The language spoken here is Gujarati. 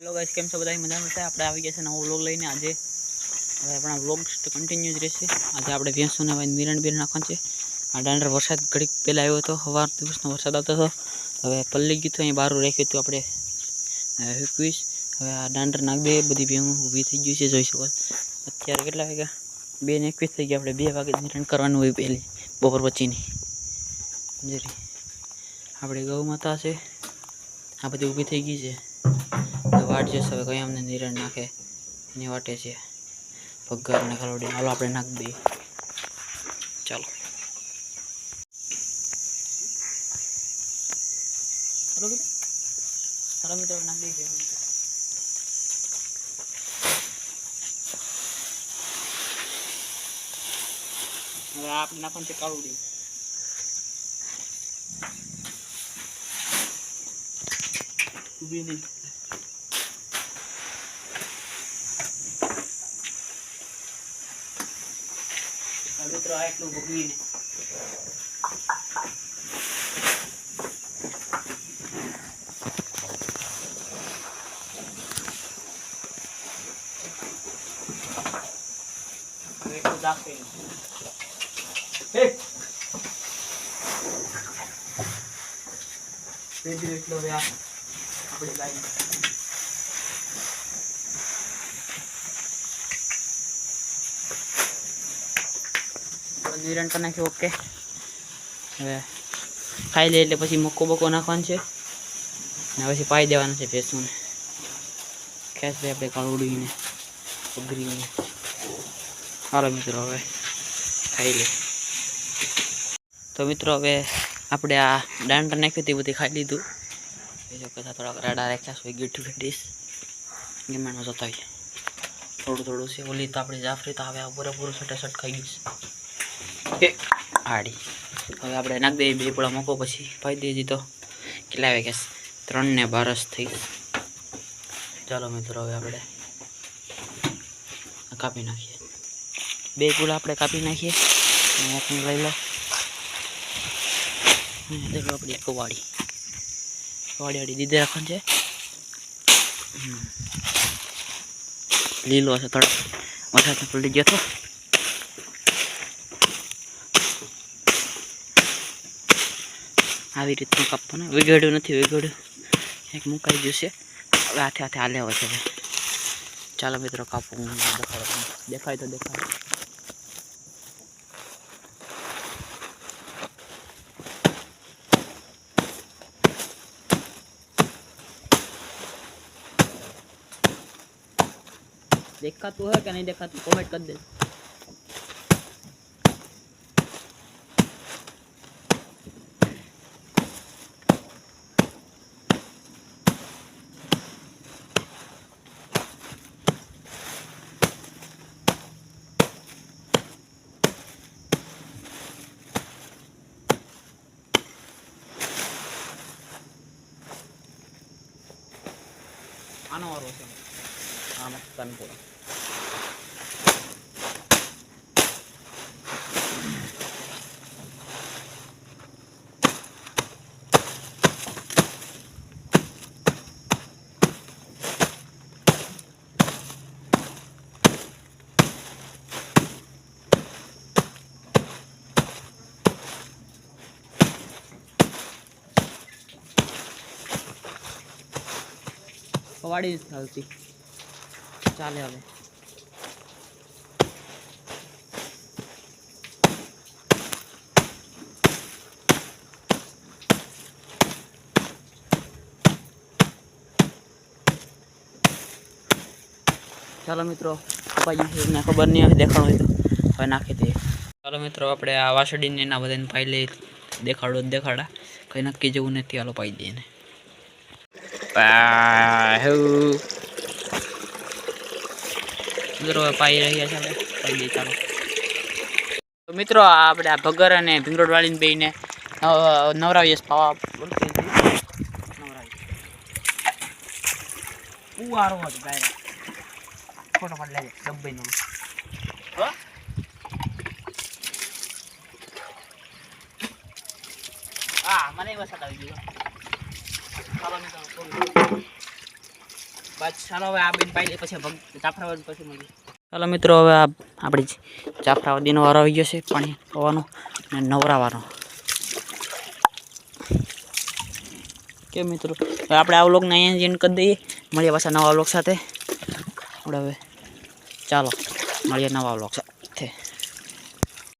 हेलो गाइस केम छो बधाई मजा में छे। આપણે આવી ગયા છે નવો વ્લોગ લઈને। આજે હવે આપણા વ્લોગ કન્ટિન્યુ જ રહેશે। આજે આપણે ભેંસોને વાઈને મિરણ બીર નાખવાનું છે। આ ડાંડર વરસાદ ઘડીક પહેલા આવ્યો હતો, સવાર દિવસનો વરસાદ આવતો હતો, હવે પલ્લી ગયું તો અહીં બહાર રાખ્યું હતું આપણે 21। હવે આ ડાંડર નાખ દે, બધી ભેંસ ઊભી થઈ ગઈ છે, જોઈ શકો। અત્યારે કેટલા વાગ્યા? 2:21 થઈ ગયા। આપણે 2 વાગે મિરણ કરવાનું હોય પહેલી બપોર પછીની જરી। આપણે ગૌ માતા છે, આ બધી ઊભી થઈ ગઈ છે। वाट जो सब कहीं हमने निरण नाखे नहीं वाटे छे पगार ने खलोड़ी हालो आपणे नाख दे। चलो हेलो के हेलो मित्रों नाख दे। હવે આપણે નાખવાનું છે કાળુડી। ઊભી નહીં मित्रों आ एक भोगवी ने निरण कर नाखी। ओके હવે ખાઈ લે એટલે પછી મક્કો બકો નાખવાનો છે ને પછી પાઈ દેવાનો છે ભેંસોને। ખેસ દે આપણે કાળુડીને પગરીને। હાલો મિત્રો હવે ખાઈ લે। તો મિત્રો હવે આપણે આ ડાંડર નાખ્યું તે બધી ખાઈ લીધું। બીજો કથા થોડાક રાડા રાખ્યા છે ગીઠું ફેડીશ ગેમાનો જતા થોડું થોડું છે। ઓલી તો આપણી જાફરી તો હવે પૂરેપૂરું સટાસટ ખાઈ ગઈ છે આડી। હવે આપણે નાખ દઈએ 2 પોળા મકો, પછી પાઈ દઈએ। તો કેટલા વાગે? 3:12 થઈ। ચાલો મિત્રો હવે આપણે કાપી નાખીએ। 2 પોળા આપણે કાપી નાખીએ। લઈ લો દેખો આપણી વાડી વાડી દીધે રાખવાનું છે। લીલો છે થોડો વરસાદ પડી ગયો તો આવી રીતનું કાપવાનું। વિગડ્યું નથી, વિગડ્યું એક મુકાઈ ગયું છે। હવે હાથે હાથે હાલે આવે છે। ચાલો મિત્રો કાપવું દેખાય તો દેખાય। देखाતું है कि नहीं देखाતું कमेंट कर दे। आनो वारो छे आ मस्तान पूरा वाड़ी चालती चाले। હવે ચાલો મિત્રો કપાઈ ગયું છે, ખબર નહીં હવે દેખાડો હોય તો હવે નાખી દઈએ। ચાલો મિત્રો આપણે આ વાસડીને એના બધાને પાઈ લઈએ। દેખાડો દેખાડા કંઈ નક્કી જેવું નથી। હાલો પાઈ દઈએ ને। મિત્રો પાઈ રહ્યા છે, પાઈ દઈએ। ચાલો તો મિત્રો આપણે આ ભગર અને ભીંગરોડ વાળીને બેને નવરાવીએ પાવા ઉવારો હતો ગાયરા ફોટો પાડ લેજે ડબ્બીનો। હા મને વરસાદ આવી ગયો। ચાલો મિત્રો બસ ચાલો હવે આ બેન પાઈ લે પછી જાફરાબાદ પછી મળીએ. ચાલો મિત્રો હવે આપણી જાફરાબાદીનો વારો આવી ગયો છે પાણી પવાનો અને નવરાવાનો. કે મિત્રો આપણે આ વ્લોગને અહીંયા જ એન્ડ કરી દઈએ. મળીએ પાછા નવા વ્લોગ સાથે. આપણે હવે ચાલો મળીએ નવા વ્લોગ સાથે.